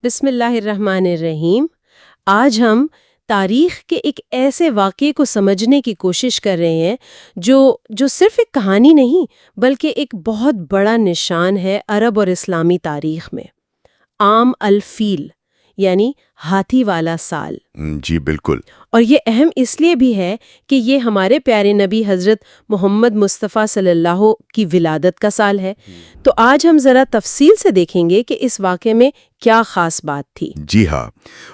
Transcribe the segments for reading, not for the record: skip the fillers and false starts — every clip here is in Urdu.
بسم اللہ الرحمن الرحیم۔ آج ہم تاریخ کے ایک ایسے واقعے کو سمجھنے کی کوشش کر رہے ہیں جو صرف ایک کہانی نہیں بلکہ ایک بہت بڑا نشان ہے عرب اور اسلامی تاریخ میں۔ عام الفیل یعنی ہاتھی والا سال۔ جی بالکل۔ اور یہ اہم اس لیے بھی ہے کہ یہ ہمارے پیارے نبی حضرت محمد مصطفیٰ صلی اللہ کی ولادت کا سال ہے۔ تو آج ہم ذرا تفصیل سے دیکھیں گے کہ اس واقعے میں کیا خاص بات تھی۔ جی ہاں،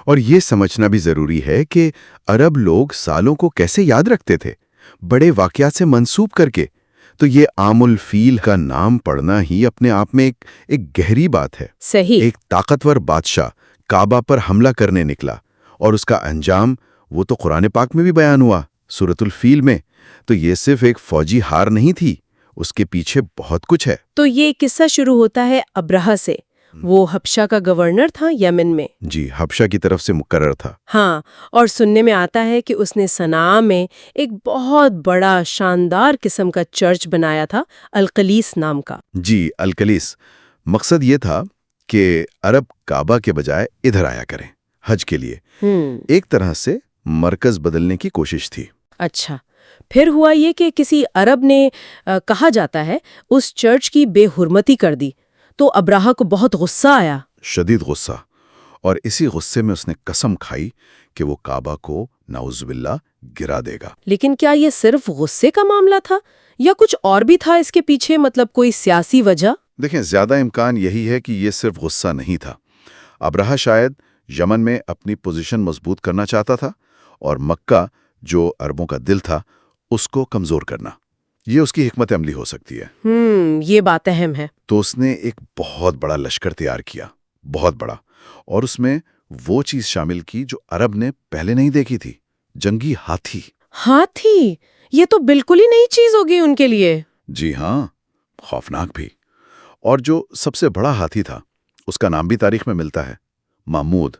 اور یہ سمجھنا بھی ضروری ہے کہ عرب لوگ سالوں کو کیسے یاد رکھتے تھے، بڑے واقعات سے منسوب کر کے۔ تو یہ عام الفیل کا نام پڑھنا ہی اپنے آپ میں ایک گہری بات ہے۔ صحیح۔ ایک طاقتور بادشاہ کعبہ پر حملہ کرنے نکلا، اور اس کا انجام وہ تو قرآن پاک میں بھی بیان ہوا، سورۃ الفیل میں۔ تو یہ صرف ایک فوجی ہار نہیں تھی، اس کے پیچھے بہت کچھ ہے۔ تو یہ قصہ شروع ہوتا ہے ابرہہ سے۔ وہ حبشہ کا گورنر تھا یمن میں۔ جی، حبشہ کی طرف سے مقرر تھا۔ ہاں، اور سننے میں آتا ہے کہ اس نے صنعاء میں ایک بہت بڑا شاندار قسم کا چرچ بنایا تھا، القلیس نام کا۔ جی، القلیس۔ مقصد یہ تھا کہ عرب کعبہ کے بجائے ادھر آیا کریں حج کے لیے۔ ایک طرح سے مرکز بدلنے کی کوشش تھی۔ اچھا، پھر ہوا یہ کہ کسی عرب نے کہا جاتا ہے اس چرچ کی بے حرمتی کر دی، تو ابرہہ کو بہت غصہ آیا، شدید غصہ، اور اسی غصے میں اس نے قسم کھائی کہ وہ کعبہ کو نعوذ باللہ گرا دے گا۔ لیکن کیا یہ صرف غصے کا معاملہ تھا یا کچھ اور بھی تھا اس کے پیچھے، مطلب کوئی سیاسی وجہ؟ دیکھیں، زیادہ امکان یہی ہے کہ یہ صرف غصہ نہیں تھا۔ ابرہہ شاید یمن میں اپنی پوزیشن مضبوط کرنا چاہتا تھا، اور مکہ جو عربوں کا دل تھا اس کو کمزور کرنا، یہ اس کی حکمت عملی ہو سکتی ہے۔ یہ بات اہم ہے۔ تو اس نے ایک بہت بڑا لشکر تیار کیا، بہت بڑا، اور اس میں وہ چیز شامل کی جو عرب نے پہلے نہیں دیکھی تھی، جنگی ہاتھی۔ ہاتھی؟ یہ تو بالکل ہی نئی چیز ہوگی ان کے لیے۔ جی ہاں، خوفناک بھی۔ اور جو سب سے بڑا ہاتھی تھا اس کا نام بھی تاریخ میں ملتا ہے، محمود۔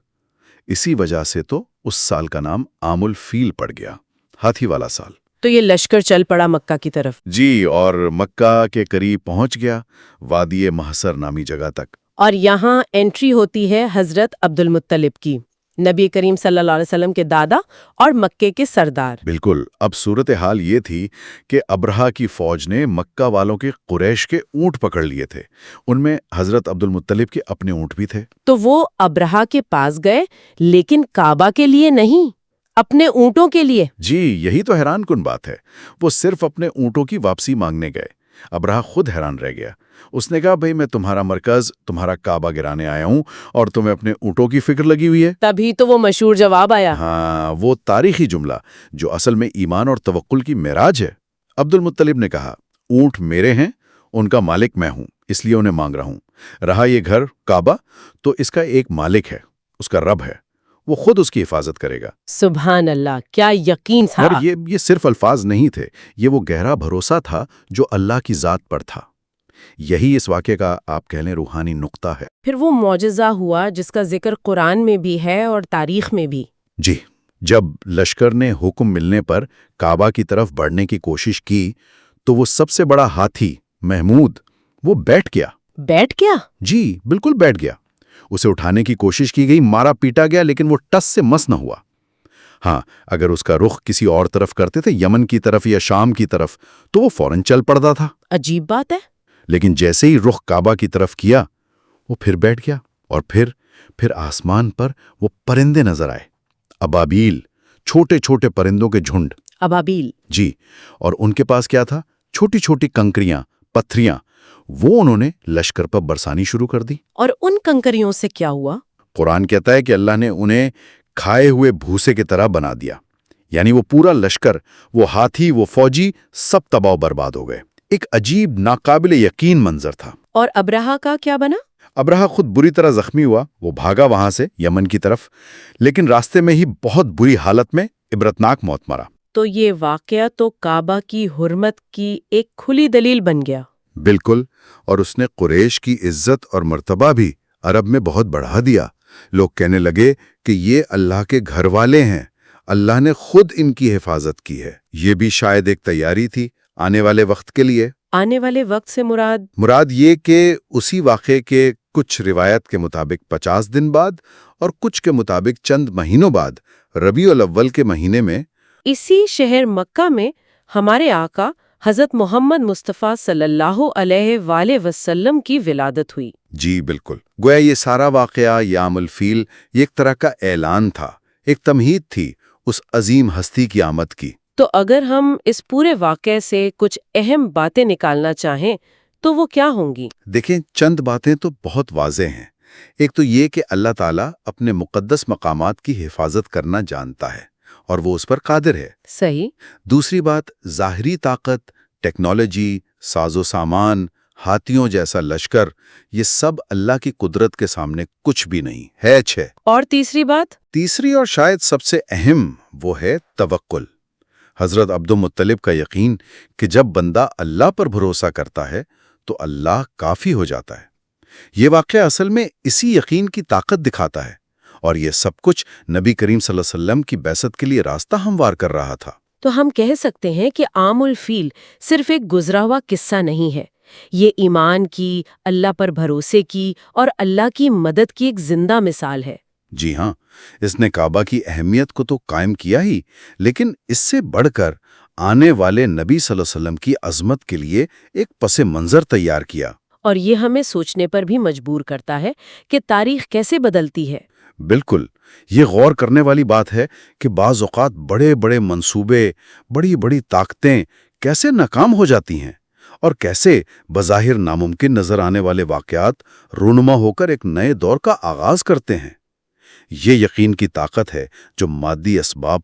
اسی وجہ سے تو اس سال کا نام عام الفیل پڑ گیا، ہاتھی والا سال۔ تو یہ لشکر چل پڑا مکہ کی طرف۔ جی، اور مکہ کے قریب پہنچ گیا، وادی محصر نامی جگہ تک۔ اور یہاں انٹری ہوتی ہے حضرت عبد المطلب کی، نبی کریم صلی اللہ علیہ وسلم کے دادا اور مکے کے سردار۔ بالکل۔ اب صورتحال یہ تھی کہ ابرہہ کی فوج نے مکہ والوں کے قریش کے اونٹ پکڑ لیے تھے، ان میں حضرت عبد المطلب کے اپنے اونٹ بھی تھے۔ تو وہ ابرہہ کے پاس گئے، لیکن کعبہ کے لیے نہیں، اپنے اونٹوں کے لیے۔ جی، یہی تو حیران کن بات ہے۔ وہ صرف اپنے اونٹوں کی واپسی مانگنے گئے۔ ابرہہ خود حیران رہ گیا۔ اس نے کہا، بھئی میں تمہارا مرکز، تمہارا کعبہ گرانے آیا ہوں، اور تمہیں اپنے اونٹوں کی فکر لگی ہوئی ہے۔ تبھی تو وہ مشہور جواب آیا۔ ہاں، وہ تاریخی جملہ جو اصل میں ایمان اور توکل کی معراج ہے۔ عبد المطلب نے کہا، اونٹ میرے ہیں، ان کا مالک میں ہوں، اس لیے انہیں مانگ رہا ہوں۔ رہا یہ گھر کعبہ، تو اس کا ایک مالک ہے، اس کا رب ہے، وہ خود اس کی حفاظت کرے گا۔ سبحان اللہ، کیا یقین تھا۔ اور یہ صرف الفاظ نہیں تھے، یہ وہ گہرا بھروسہ تھا جو اللہ کی ذات پر تھا۔ یہی اس واقعے کا آپ کہہ لیں روحانی نقطہ ہے۔ پھر وہ معجزہ ہوا جس کا ذکر قرآن میں بھی ہے اور تاریخ میں بھی۔ جی، جب لشکر نے حکم ملنے پر کعبہ کی طرف بڑھنے کی کوشش کی تو وہ سب سے بڑا ہاتھی محمود وہ بیٹھ گیا۔ بیٹھ گیا؟ جی بالکل بیٹھ گیا۔ اسے اٹھانے کی کوشش کی گئی، مارا پیٹا گیا، لیکن وہ ٹس سے مس نہ ہوا۔ ہاں، اگر اس کا رخ کسی اور طرف کرتے تھے، یمن کی طرف یا شام کی طرف، تو وہ فوراً چل پڑتا تھا۔ عجیب بات ہے۔ لیکن جیسے ہی رخ کعبہ کی طرف کیا، وہ پھر بیٹھ گیا، اور پھر آسمان پر وہ پرندے نظر آئے، ابابیل، چھوٹے چھوٹے پرندوں کے جھنڈ۔ ابابیل؟ جی، اور ان کے پاس کیا تھا؟ چھوٹی چھوٹی کنکریاں، پتھریاں، وہ انہوں نے لشکر پر برسانی شروع کر دی۔ اور ان کنکریوں سے کیا ہوا؟ قرآن کہتا ہے کہ اللہ نے انہیں کھائے ہوئے بھوسے کی طرح بنا دیا، یعنی وہ پورا لشکر، وہ ہاتھی، وہ فوجی، سب تباہ و برباد ہو گئے۔ ایک عجیب، ناقابل یقین منظر تھا۔ اور ابرہہ کا کیا بنا؟ ابرہہ خود بری طرح زخمی ہوا، وہ بھاگا وہاں سے یمن کی طرف، لیکن راستے میں ہی بہت بری حالت میں عبرتناک موت مرا۔ تو یہ واقعہ تو کعبہ کی حرمت کی ایک کھلی دلیل بن گیا۔ بالکل، اور اس نے قریش کی عزت اور مرتبہ بھی عرب میں بہت بڑھا دیا۔ لوگ کہنے لگے کہ یہ اللہ کے گھر والے ہیں، اللہ نے خود ان کی حفاظت کی ہے۔ یہ بھی شاید ایک تیاری تھی آنے والے وقت کے لیے۔ آنے والے وقت سے مراد یہ کہ اسی واقعے کے کچھ روایت کے مطابق 50 دن بعد اور کچھ کے مطابق چند مہینوں بعد ربیع الاول کے مہینے میں اسی شہر مکہ میں ہمارے آقا حضرت محمد مصطفیٰ صلی اللہ علیہ وآلہ وسلم کی ولادت ہوئی۔ جی بالکل، گویا یہ سارا واقعہ یام الفیل یہ ایک طرح کا اعلان تھا، ایک تمہید تھی اس عظیم ہستی کی آمد کی۔ تو اگر ہم اس پورے واقعے سے کچھ اہم باتیں نکالنا چاہیں تو وہ کیا ہوں گی؟ دیکھیں، چند باتیں تو بہت واضح ہیں۔ ایک تو یہ کہ اللہ تعالیٰ اپنے مقدس مقامات کی حفاظت کرنا جانتا ہے اور وہ اس پر قادر ہے۔ صحیح۔ دوسری بات، ظاہری طاقت، ٹیکنالوجی، ساز و سامان، ہاتھیوں جیسا لشکر، یہ سب اللہ کی قدرت کے سامنے کچھ بھی نہیں ہے۔ اور تیسری بات؟ تیسری اور شاید سب سے اہم وہ ہے توکل۔ حضرت عبدالمطلب کا یقین کہ جب بندہ اللہ پر بھروسہ کرتا ہے تو اللہ کافی ہو جاتا ہے۔ یہ واقعہ اصل میں اسی یقین کی طاقت دکھاتا ہے، اور یہ سب کچھ نبی کریم صلی اللہ علیہ وسلم کی بعثت کے لیے راستہ ہموار کر رہا تھا۔ تو ہم کہہ سکتے ہیں کہ عام الفیل صرف ایک گزرا ہوا قصہ نہیں ہے، یہ ایمان کی، اللہ پر بھروسے کی اور اللہ کی مدد کی ایک زندہ مثال ہے۔ جی ہاں، اس نے کعبہ کی اہمیت کو تو قائم کیا ہی، لیکن اس سے بڑھ کر آنے والے نبی صلی اللہ علیہ وسلم کی عظمت کے لیے ایک پس منظر تیار کیا۔ اور یہ ہمیں سوچنے پر بھی مجبور کرتا ہے کہ تاریخ کیسے بدلتی ہے۔ بالکل، یہ غور کرنے والی بات ہے کہ بعض اوقات بڑے بڑے منصوبے، بڑی بڑی طاقتیں کیسے ناکام ہو جاتی ہیں، اور کیسے بظاہر ناممکن نظر آنے والے واقعات رونما ہو کر ایک نئے دور کا آغاز کرتے ہیں۔ یہ یقین کی طاقت ہے جو مادی اسباب